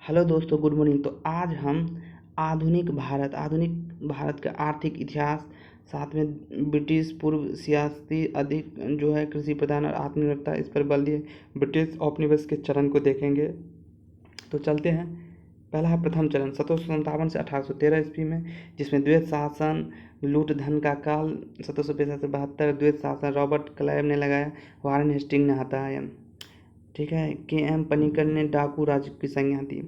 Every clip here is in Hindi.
हेलो दोस्तों, गुड मॉर्निंग। तो आज हम आधुनिक भारत का आर्थिक इतिहास, साथ में ब्रिटिश पूर्व सियासती अधिक जो है कृषि प्रधान और आत्मनिर्भरता, इस पर बल दिए ब्रिटिश औपनिवेश के चरण को देखेंगे। तो चलते हैं। पहला है प्रथम चरण 1757 से 1813 ईस्वी में, जिसमें द्वैत शासन, लूट धन का काल 1765 से 72, द्वैत शासन रॉबर्ट क्लाइव ने लगाया, वारेन हेस्टिंग ने हटाया। ठीक है, के.एम. पनिकर ने डाकू राज की संज्ञा दी।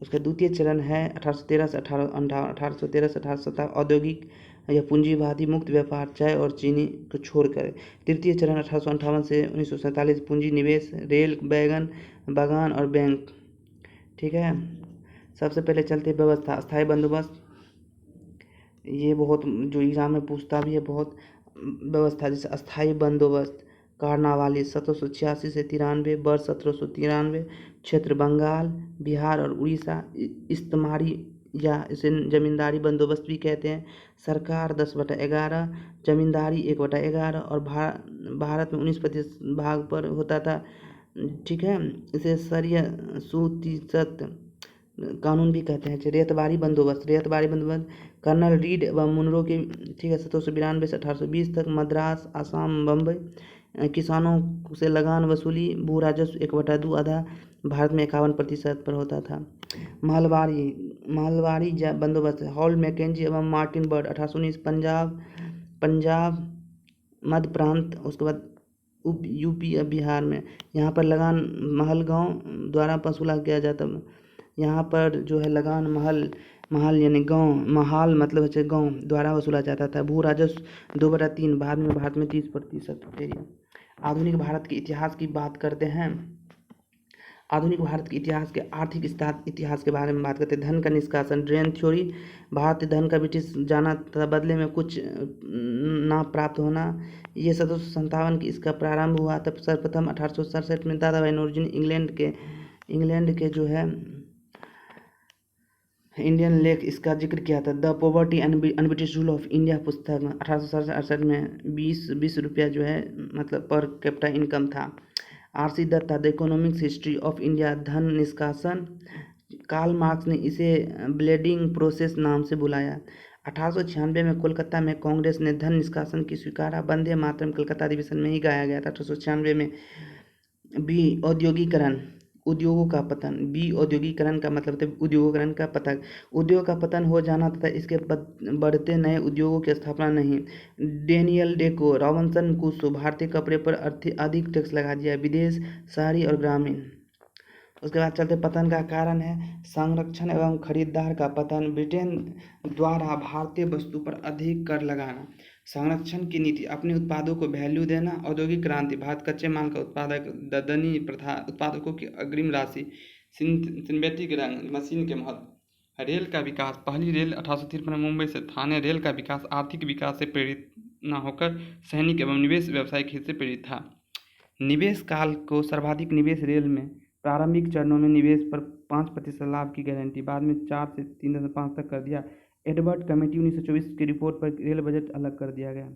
उसका द्वितीय चरण है 1813 से 1817 औद्योगिक या पूंजीवादी मुक्त व्यापार, चाय और चीनी को छोड़कर। तृतीय चरण 1858 से 1947 पूंजी निवेश, रेल, बैगन बागान और बैंक। ठीक है, सबसे पहले चलते व्यवस्था, अस्थायी बंदोबस्त। ये बहुत जो एग्जाम में पूछता भी है बहुत। व्यवस्था जैसे अस्थायी बंदोबस्त, कार्नावाली 1786 से 93, वर्ष 1793, क्षेत्र बंगाल, बिहार और उड़ीसा। इस्तेमारी या इसे जमींदारी बंदोबस्त भी कहते हैं। सरकार 10/11, जमींदारी 1/11 और भारत में 19% भाग पर होता था। ठीक है, इसे सरिया सुतिसत कानून भी कहते हैं। रेतबारी बंदोबस्त कर्नल रीड एवं मुनरो के, ठीक है, 1792 से 1820 तक। मद्रास, आसाम, बम्बई। किसानों से लगान वसूली, भू राजस्व 1/2 आधा, भारत में 51% पर होता था। महलवारी बंदोबस्त, हॉल मैकेंजी एवं मार्टिन बर्ड 1819। पंजाब मध्य प्रांत, उसके बाद यूपी बिहार में, यहाँ पर लगान महल गांव द्वारा वसूला किया जाता। यहाँ पर जो है लगान महल यानी गांव, महाल मतलब है गांव द्वारा वसूला जाता था। भू राजस्व 2/3, बाद में भारत में 30% एरिया। आधुनिक भारत के इतिहास की बात करते हैं। आधुनिक भारत के इतिहास के आर्थिक इतिहास के बारे में बात करते हैं। धन का निष्कासन, ड्रेन थ्योरी। भारतीय धन का ब्रिटिश जाना तथा बदले में कुछ ना प्राप्त होना। ये 1757 की इसका प्रारंभ हुआ। तब सर्वप्रथम 1867 में दादा भाई नौरोजी ने इंग्लैंड के जो है इंडियन लेख इसका जिक्र किया था। The poverty and British rule of India पुस्तक में 1867 में 20 रुपया जो है मतलब पर कैपिटा इनकम था। RC. Dutt the economics history of India, धन निष्कासन। कार्ल मार्क्स ने इसे ब्लेडिंग प्रोसेस नाम से बुलाया। 1896 में कोलकाता में कांग्रेस ने धन निष्कासन की स्वीकारा। वंदे मातरम कलकत्ता अधिवेशन में ही गाया गया था 1896 में। उद्योगों का पतन। औद्योगिकरण का मतलब है उद्योगीकरण का पतन। उद्योग का पतन हो जाना तथा इसके बढ़ते नए उद्योगों की स्थापना नहीं। डेनियल डेको, रॉबिन्सन क्रूसो, भारतीय कपड़े पर अधिक टैक्स लगा दिया। विदेश, शहरी और ग्रामीण। उसके बाद चलते पतन का कारण है संरक्षण एवं खरीदार का पतन। ब्रिटेन द्वारा भारतीय वस्तु पर अधिक कर लगाना। संरक्षण की नीति, अपने उत्पादों को वैल्यू देना। औद्योगिक क्रांति, भारत कच्चे माल का उत्पादक, ददनी प्रथा, उत्पादकों की अग्रिम राशि, सिंथेटिक रंग, मशीन के महत्व। रेल का विकास, पहली रेल 1853 में मुंबई से थाने। रेल का विकास आर्थिक विकास से प्रेरित न होकर सैनिक एवं निवेश व्यावसायिक हित से प्रेरित था। निवेश काल को सर्वाधिक निवेश रेल में। प्रारंभिक चरणों में निवेश पर 5% लाभ की गारंटी, बाद में 4 से 3.5 तक कर दिया। एडवर्ड कमेटी 1924 की रिपोर्ट पर रेल बजट अलग कर दिया गया।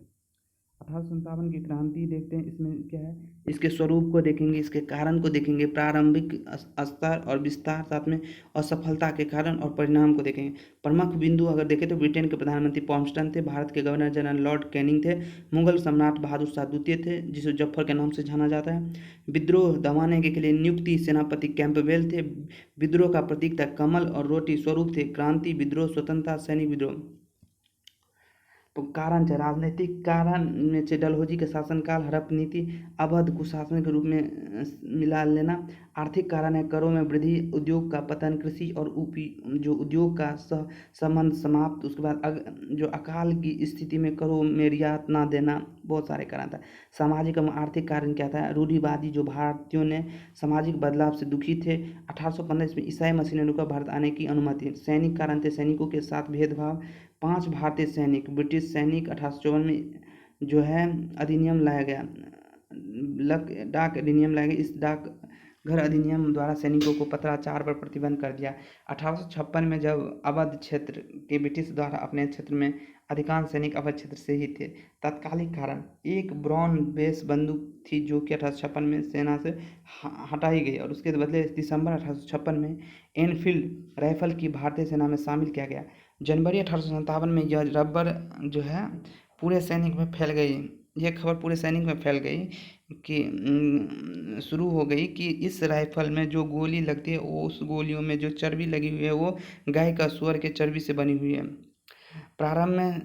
1857 की क्रांति देखते हैं। इसमें क्या है, इसके स्वरूप को देखेंगे, इसके कारण को देखेंगे, प्रारंभिक स्तर और विस्तार, साथ में असफलता के कारण और परिणाम को देखेंगे। प्रमुख बिंदु अगर देखें तो ब्रिटेन के प्रधानमंत्री पॉम्पटन थे, भारत के गवर्नर जनरल लॉर्ड कैनिंग थे, मुगल सम्राट बहादुर शाह द्वितीय थे जिसे जफर के नाम से जाना जाता है। विद्रोह दबाने के लिए नियुक्ति सेनापति कैंपबेल थे। विद्रोह का प्रतीक था कमल और रोटी, स्वरूप थे क्रांति, विद्रोह, स्वतंत्रता, सैनिक विद्रोह। तो कारण थे राजनीतिक कारण में से डलहौजी के शासनकाल, हड़प नीति, अवध कुशासन के रूप में मिला लेना। आर्थिक कारण है करों में वृद्धि, उद्योग का पतन, कृषि और जो उद्योग का संबंध समाप्त। उसके बाद जो अकाल की स्थिति में करों में रियायत ना देना, बहुत सारे कारण था। सामाजिक एवं आर्थिक कारण क्या था, रूढ़िवादी, जो भारतीयों ने सामाजिक बदलाव से दुखी थे। 1815 में ईसाई मशीनरों का भारत आने की अनुमति। सैनिक कारण थे सैनिकों के साथ भेदभाव। 5 भारतीय सैनिक, ब्रिटिश सैनिक 1854 में जो है अधिनियम लाया गया, डाक अधिनियम लाया गया। इस डाक घर अधिनियम द्वारा सैनिकों को पत्राचार पर प्रतिबंध कर दिया। 1856 में जब अवध क्षेत्र के ब्रिटिश द्वारा अपने क्षेत्र में अधिकांश सैनिक अवध क्षेत्र से ही थे। तात्कालिक कारण एक ब्राउन बेस बंदूक थी जो कि 1856 में सेना से हटाई गई और उसके बदले दिसंबर 1856 में एनफील्ड राइफल की भारतीय सेना में शामिल किया गया। जनवरी 1857 में यह रबर जो है पूरे सैनिक में फैल गई। यह खबर पूरे सैनिक में फैल गई कि शुरू हो गई कि इस राइफल में जो गोली लगती है वो उस गोलियों में जो चर्बी लगी हुई है वो गाय का सुअर के चर्बी से बनी हुई है। प्रारंभ में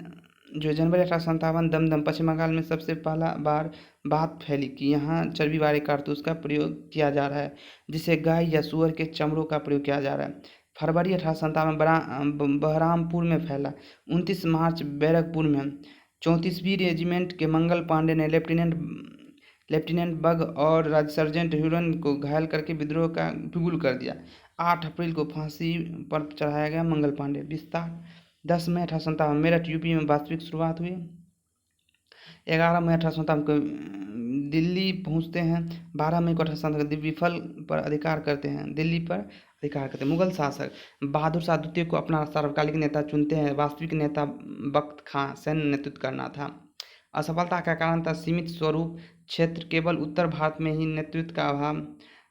जो जनवरी 1857 दमदम पश्चिम बंगाल में सबसे पहला बार बात फैली कि यहाँ चर्बी वाले कारतूस का प्रयोग किया जा रहा है जिसे गाय या सुअर के चमड़ों का प्रयोग किया जा रहा है। फरवरी 1857 बहरामपुर में फैला। 29 मार्च बैरकपुर में 34वीं रेजिमेंट के मंगल पांडे ने लेफ्टिनेंट बग और सर्जेंट ह्यूरन को घायल करके विद्रोह का बिगुल कर दिया। 8 अप्रैल को फांसी पर चढ़ाया गया मंगल पांडे। विस्तार 10 मई 1857 मेरठ यूपी में वास्तविक शुरुआत हुई। 11 मई 1857 को दिल्ली पहुंचते हैं। 12 मई को 1857 विफल पर अधिकार करते हैं दिल्ली पर अधिकार करते हैं। मुगल शासक बहादुर शाह द्वितीय को अपना सार्वकालिक नेता चुनते हैं। वास्तविक नेता बख्त खां सैन्य नेतृत्व करना था। असफलता का कारण था सीमित स्वरूप क्षेत्र, केवल उत्तर भारत में ही नेतृत्व का अभाव,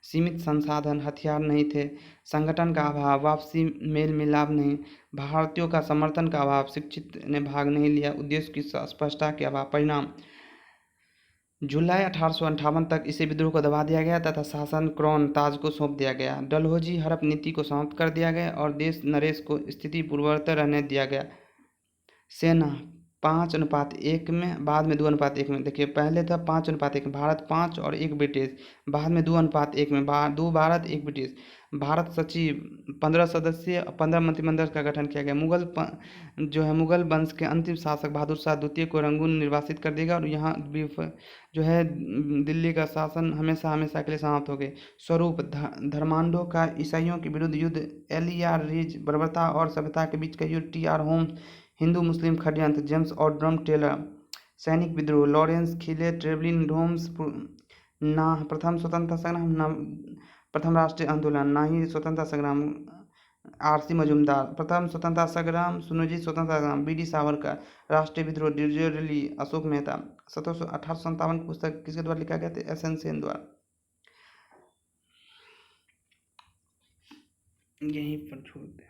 सीमित संसाधन, हथियार नहीं थे, संगठन का अभाव, वापसी मेल मिलाप नहीं, भारतीयों का समर्थन का अभाव, शिक्षित ने भाग नहीं लिया, उद्देश्य की स्पष्टता के अभाव। परिणाम जुलाई 1858 तक इसे विद्रोह को दबा दिया गया तथा शासन क्राउन ताज को सौंप दिया गया। डलहौजी हड़प नीति को समाप्त कर दिया गया और देश नरेश को स्थिति पूर्ववत रहने दिया गया। सेना 5:1 में, बाद में 2:1 में। देखिए पहले था 5:1 में, भारत 5 और 1 ब्रिटिश, बाद में 2:1 में, 2 भारत 1 ब्रिटिश। भारत सचिव 15 सदस्य 15 मंत्रिमंडल का गठन किया गया। मुगल वंश के अंतिम शासक बहादुर शाह द्वितीय को रंगून निर्वासित कर देगा और यहाँ जो है दिल्ली का शासन हमेशा हमेशा के लिए समाप्त हो गए। स्वरूप धर्मांधों का ईसाइयों के विरुद्ध युद्ध, एलियार रिज, बर्बरता और सभ्यता के बीच का युद्ध, टी.आर. होम्स, हिंदू मुस्लिम षड्यंत्र, जेम्स और ड्रम टेलर, सैनिक विद्रोह, लॉरेंस खिले, ट्रेवलिन होम्स, ना प्रथम स्वतंत्रता संग्राम, ना प्रथम राष्ट्रीय आंदोलन, ना ही स्वतंत्रता संग्राम, आर.सी. मजूमदार, प्रथम स्वतंत्रता संग्राम, सुनियोजित स्वतंत्रता संग्राम, बी.डी. सावरकर, राष्ट्रीय विद्रोह, डिज़र्ली, अशोक मेहता। 1857 की पुस्तक किसके द्वारा लिखा गया था? एस.एन. सेन द्वारा। यहीं पर छोड़ते हैं।